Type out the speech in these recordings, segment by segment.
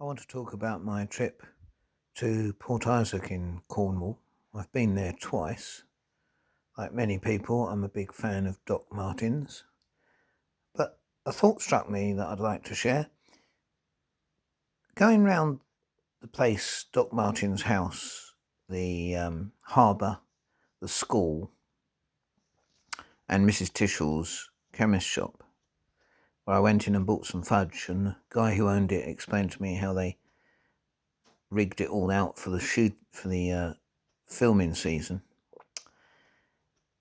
I want to talk about my trip to Port Isaac in Cornwall. I've been there twice. Like many people, I'm a big fan of Doc Martens. But a thought struck me that I'd like to share. Going round the place, Doc Martens' house, the harbour, the school, and Mrs. Tishel's chemist shop, where I went in and bought some fudge, and the guy who owned it explained to me how they rigged it all out for the filming season.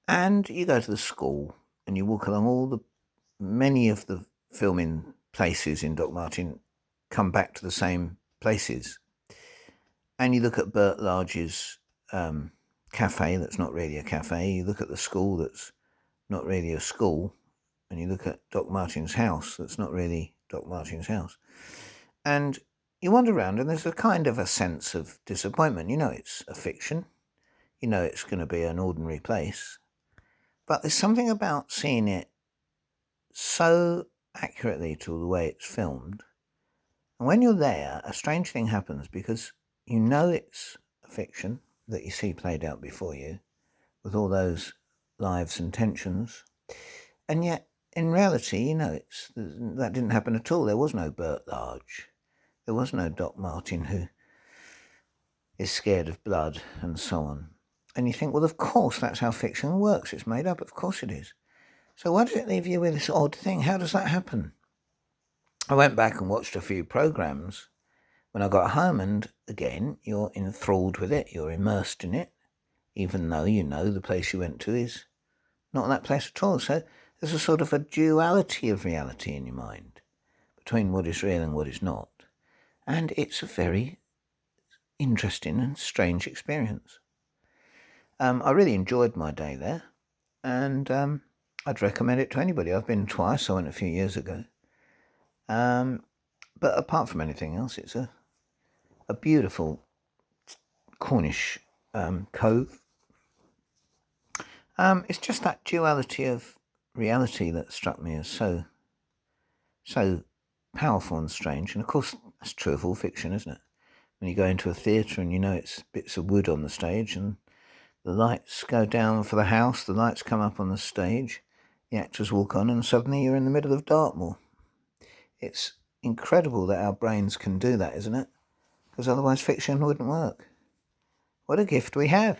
And you go to the school and you walk along many of the filming places in Doc Martin come back to the same places. And you look at Bert Large's cafe that's not really a cafe. You look at the school that's not really a school. And you look at Doc Martin's house that's not really Doc Martin's house. And you wander around and there's a kind of a sense of disappointment. You know it's a fiction. You know it's going to be an ordinary place. But there's something about seeing it so accurately to the way it's filmed. And when you're there, a strange thing happens because you know it's a fiction that you see played out before you with all those lives and tensions. And yet, in reality, you know, that didn't happen at all. There was no Bert Large. There was no Doc Martin who is scared of blood and so on. And you think, well, of course, that's how fiction works. It's made up. Of course it is. So why does it leave you with this odd thing? How does that happen? I went back and watched a few programs when I got home, and again, you're enthralled with it. You're immersed in it, even though you know the place you went to is not that place at all. So there's a sort of a duality of reality in your mind between what is real and what is not. And it's a very interesting and strange experience. I really enjoyed my day there, and I'd recommend it to anybody. I've been twice. I went a few years ago. But apart from anything else, it's a beautiful Cornish cove. It's just that duality of reality that struck me as so powerful and strange. And of course, that's true of all fiction, isn't it? When you go into a theatre and you know it's bits of wood on the stage and the lights go down for the house, the lights come up on the stage, the actors walk on, and suddenly you're in the middle of Dartmoor. It's incredible that our brains can do that, isn't it? Because otherwise fiction wouldn't work. What a gift we have.